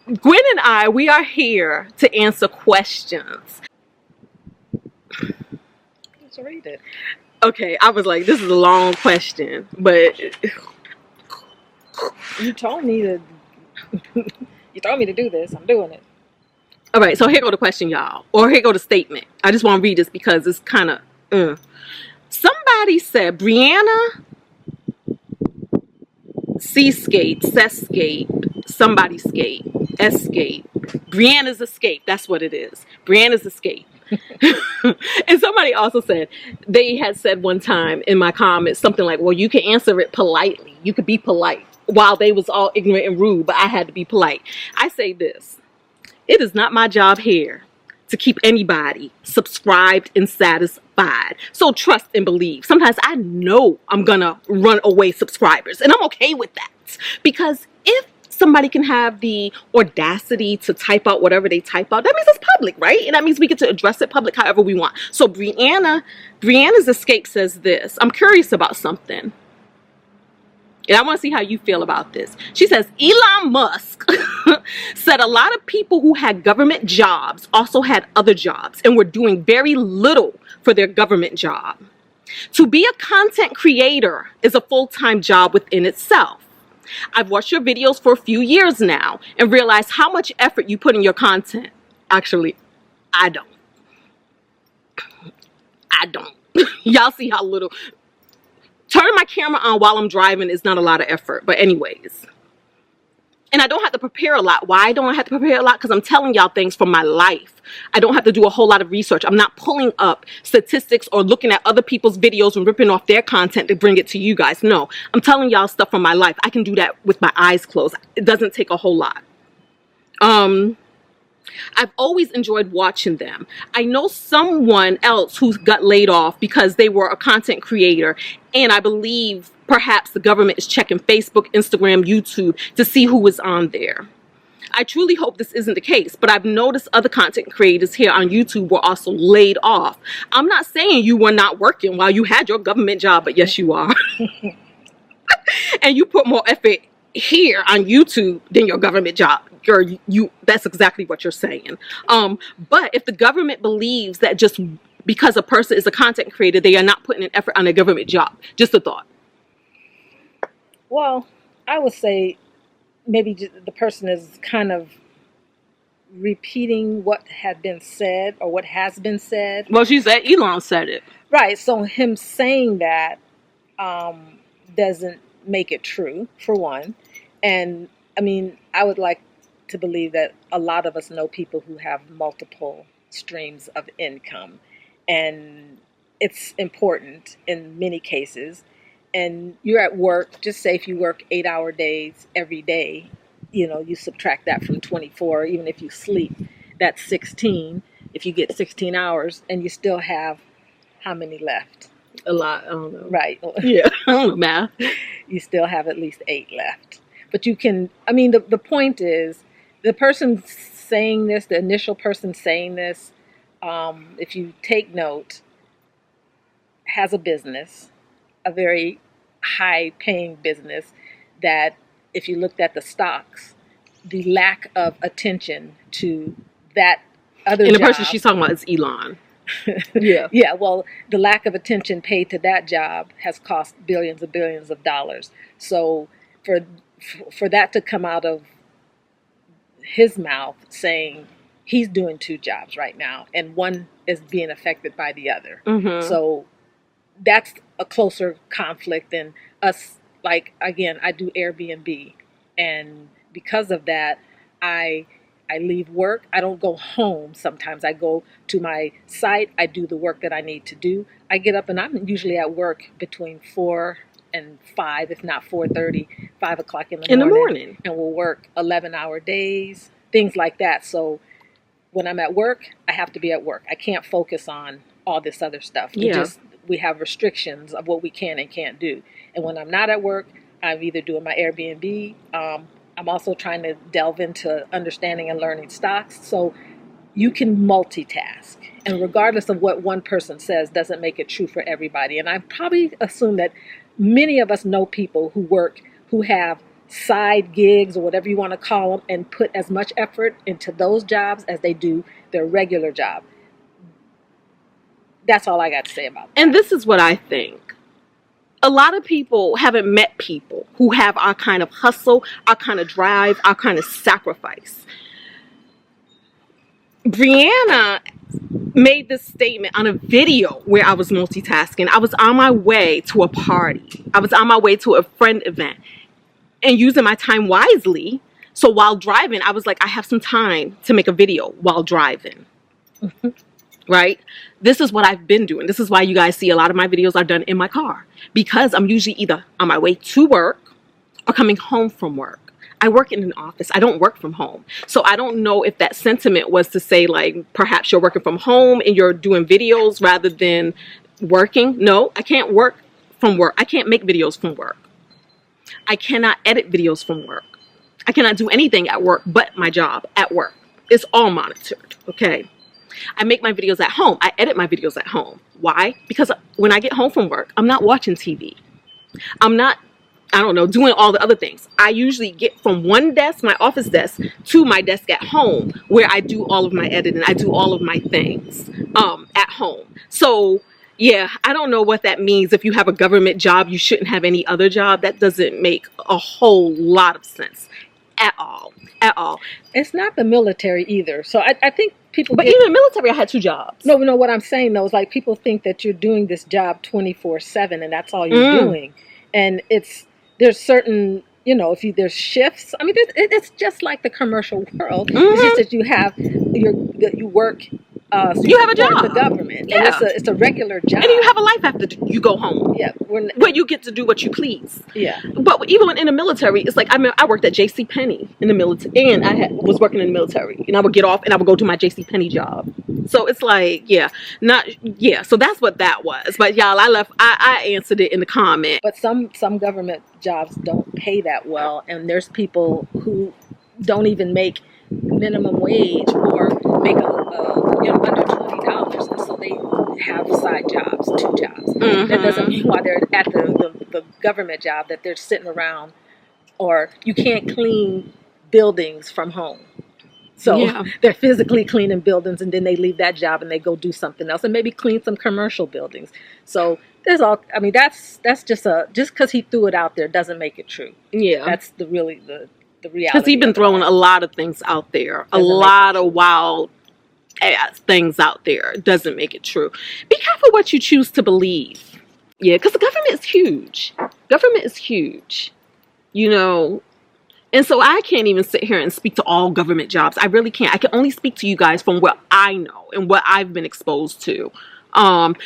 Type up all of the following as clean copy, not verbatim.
Gwen and I, we are here to answer questions. Let's read it. Okay, I was like, this is a long question, but You told me to. You told me to do this. I'm doing it. all right. So here go the question, y'all, or here go the statement. I just want to read this because it's kind of. Somebody said, Brianna, seascape, sescape, somebody scape, escape. Brianna's escape. That's what it is. Brianna's escape. And somebody also said, they had said one time in my comments something like, well, you can answer it politely. You could be polite. While they was all ignorant and rude, but I had to be polite. I say this. It is not my job here to keep anybody subscribed and satisfied. So trust and believe. Sometimes I know I'm gonna run away subscribers, and I'm okay with that. Because if somebody can have the audacity to type out whatever they type out, that means it's public, right? And that means we get to address it public however we want. So Brianna's escape says this. I'm curious about something. And I want to see how you feel about this. She says, Elon Musk said a lot of people who had government jobs also had other jobs and were doing very little for their government job. To be a content creator is a full-time job within itself. I've watched your videos for a few years now and realized how much effort you put in your content. Actually, I don't. Y'all see how little. Turning my camera on while I'm driving is not a lot of effort. But anyways. And I don't have to prepare a lot. Why don't I have to prepare a lot? Because I'm telling y'all things from my life. I don't have to do a whole lot of research. I'm not pulling up statistics or looking at other people's videos and ripping off their content to bring it to you guys. No, I'm telling y'all stuff from my life. I can do that with my eyes closed. It doesn't take a whole lot. I've always enjoyed watching them. I know someone else who got laid off because they were a content creator, and I believe perhaps the government is checking Facebook, Instagram, YouTube to see who is on there. I truly hope this isn't the case, but I've noticed other content creators here on YouTube were also laid off. I'm not saying you were not working while you had your government job, but yes, you are. And you put more effort here on YouTube than your government job. That's exactly what you're saying. But if the government believes that just because a person is a content creator, they are not putting an effort on a government job. Just a thought. Well, I would say maybe the person is kind of repeating what had been said or what has been said. Well, she said Elon said it. Right. So him saying that doesn't make it true, for one. And I mean, I would like to believe that a lot of us know people who have multiple streams of income, and it's important in many cases. And you're at work, just say if you work 8-hour days every day, you subtract that from 24, even if you sleep, that's 16. If you get 16 hours and you still have how many left? A lot, I don't know. Right. Yeah, I don't know math. You still have at least 8 left. But you can, the point is, the person saying this, the initial person saying this, if you take note, has a business, a very high-paying business that if you looked at the stocks, the lack of attention to that other job. And the person she's talking about is Elon. Yeah. Yeah, well, the lack of attention paid to that job has cost billions and billions of dollars. So for that to come out of his mouth saying he's doing 2 jobs right now and one is being affected by the other. Mm-hmm. So that's a closer conflict than us. Like, again, I do Airbnb, and because of that, I leave work. I don't go home. Sometimes I go to my site. I do the work that I need to do. I get up and I'm usually at work between 4 and 5, if not 4:30, 5 o'clock in the morning. And we'll work 11-hour days, things like that. So when I'm at work, I have to be at work. I can't focus on all this other stuff. We have restrictions of what we can and can't do. And when I'm not at work, I'm either doing my Airbnb. I'm also trying to delve into understanding and learning stocks. So you can multitask. And regardless of what one person says doesn't make it true for everybody. And I probably assume that many of us know people who have side gigs or whatever you want to call them and put as much effort into those jobs as they do their regular job. That's all I got to say about that. And this is what I think. A lot of people haven't met people who have our kind of hustle, our kind of drive, our kind of sacrifice. Brianna made this statement on a video where I was multitasking. I was on my way to a party. I was on my way to a friend event and using my time wisely. So while driving, I was like, I have some time to make a video while driving. Right? This is what I've been doing. This is why you guys see a lot of my videos are done in my car, because I'm usually either on my way to work or coming home from work. I work in an office. I don't work from home. So I don't know if that sentiment was to say, like, perhaps you're working from home and you're doing videos rather than working. No, I can't work from work. I can't make videos from work. I cannot edit videos from work. I cannot do anything at work but my job at work. It's all monitored, okay? I make my videos at home. I edit my videos at home. Why? Because when I get home from work, I'm not watching TV. I'm not, I don't know, doing all the other things. I usually get from one desk, my office desk, to my desk at home where I do all of my editing. I do all of my things at home. So, yeah, I don't know what that means. If you have a government job, you shouldn't have any other job. That doesn't make a whole lot of sense at all. At all. It's not the military either. So I think people But even in the military, I had 2 jobs. No, what I'm saying, though, is like people think that you're doing this job 24/7 and that's all you're doing. And there's certain, there's shifts. I mean, it's just like the commercial world. It's just that you work. So you have a job. The government. Yeah. And it's a regular job. And you have a life after you go home. Yeah. Where you get to do what you please. Yeah. But even in the military, it's like, I worked at JCPenney in the military, and I was working in the military, and I would get off and I would go to my JCPenney job. So it's like, so that's what that was. But y'all, I answered it in the comment. But some government jobs don't pay that well, and there's people who don't even make minimum wage or make under $20, and so they have side jobs, 2 jobs. That doesn't mean while they're at the government job that they're sitting around, or you can't clean buildings from home. So they're physically cleaning buildings, and then they leave that job and they go do something else and maybe clean some commercial buildings. So there's all, I mean, that's just because he threw it out there doesn't make it true. Yeah. That's the reality. Because he's been throwing a lot of things out there, a lot of wild ass things out there. Doesn't make it true. Be careful what you choose to believe. Yeah, because the government is huge. Government is huge. And so I can't even sit here and speak to all government jobs. I really can't. I can only speak to you guys from what I know and what I've been exposed to.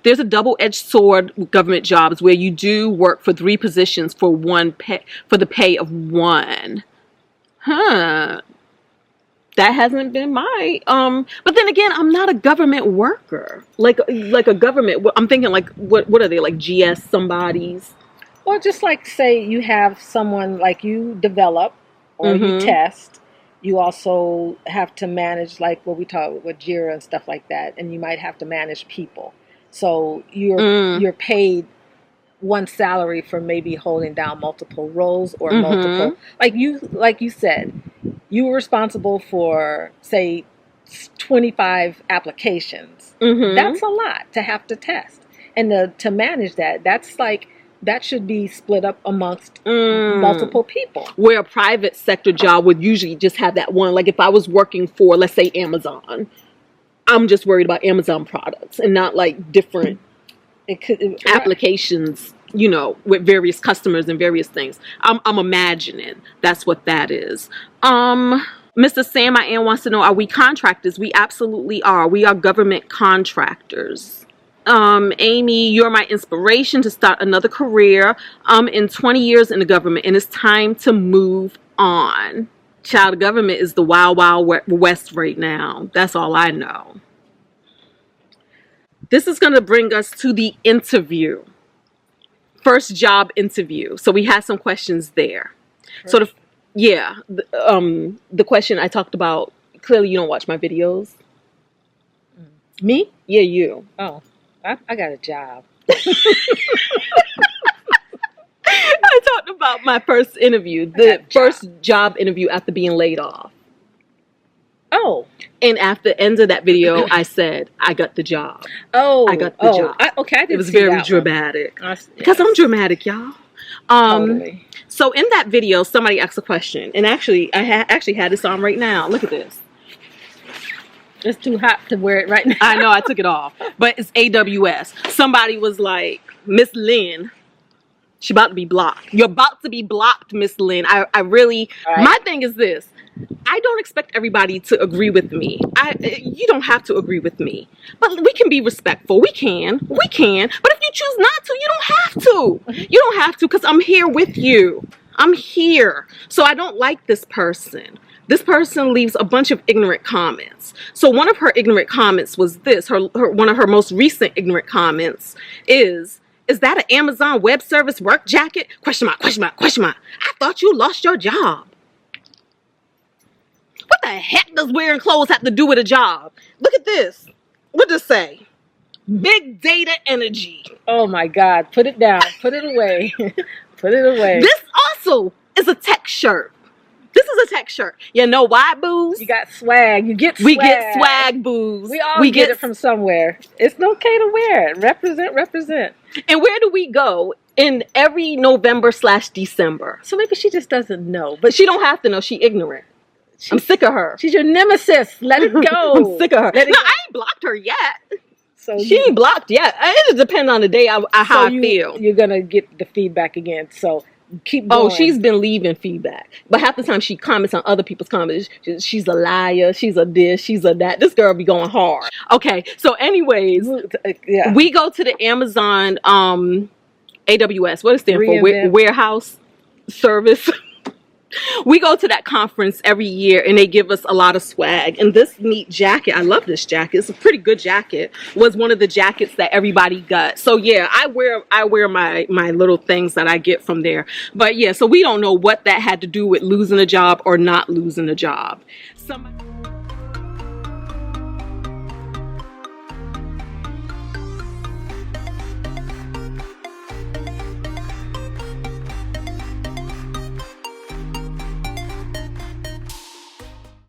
There's a double-edged sword with government jobs where you do work for 3 positions for the pay of 1. That hasn't been my but then again, I'm not a government worker like a government. I'm thinking like what are they, like GS somebodies? Well, just like say you have someone like you develop or you test. You also have to manage, like what we talk with Jira and stuff like that, and you might have to manage people. So you're paid one salary for maybe holding down multiple roles or multiple, like you said, you were responsible for say 25 applications. That's a lot to have to test, and to manage that should be split up amongst multiple people. Where a private sector job would usually just have that one. Like if I was working for, let's say, Amazon, I'm just worried about Amazon products and not like different applications, with various customers and various things. I'm imagining that's what that is. Mr. Sam I wants to know, are we contractors? We absolutely are. We are government contractors. Amy, you're my inspiration to start another career. I'm in 20 years in the government, and it's time to move on. Child, government is the wild, wild west right now. That's all I know. This is going to bring us to the interview. First job interview. So we had some questions there. Sure. So the question I talked about, clearly you don't watch my videos. Me? Yeah, you. Oh. I got a job. I talked about my first interview, the first job interview after being laid off. Oh. And after the end of that video, I said, I got the job. Oh. I got the job. Okay, I didn't It was see very that dramatic. Yes. Because I'm dramatic, y'all. Totally. So in that video, somebody asked a question. And actually, I actually had this on right now. Look at this. It's too hot to wear it right now. I know, I took it off. But it's AWS. Somebody was like, Miss Lynn, she about to be blocked. You're about to be blocked, Miss Lynn. I really, my thing is this. I don't expect everybody to agree with me. You don't have to agree with me. But we can be respectful. We can. But if you choose not to, you don't have to. You don't have to, because I'm here with you. I'm here. So I don't like this person. This person leaves a bunch of ignorant comments. So one of her ignorant comments was this. One of her most recent ignorant comments is that an Amazon Web Service work jacket? Question mark, question mark, question mark. I thought you lost your job. What the heck does wearing clothes have to do with a job? Look at this. What does it say? Big data energy. Oh my God. Put it down. Put it away. Put it away. This also is a tech shirt. This is a tech shirt. You know why, booze? You got swag. You get swag. We get swag, booze. We all get it from somewhere. It's okay to wear it. Represent. And where do we go in every November/December? So maybe she just doesn't know. But she don't have to know. She ignorant. I'm sick of her. She's your nemesis. Let it go. I'm sick of her. No, I ain't blocked her yet. So she ain't blocked yet. It depends on the day how I feel. You're going to get the feedback again. So keep going. Oh, she's been leaving feedback. But half the time she comments on other people's comments. She's a liar. She's a this. She's a that. This girl be going hard. Okay. So anyways, we go to the Amazon AWS. What does it stand for? Warehouse Service. We go to that conference every year and they give us a lot of swag. And this neat jacket, I love this jacket. It's a pretty good jacket. Was one of the jackets that everybody got. So yeah, I wear my little things that I get from there. But yeah, so we don't know what that had to do with losing a job or not losing a job. Somebody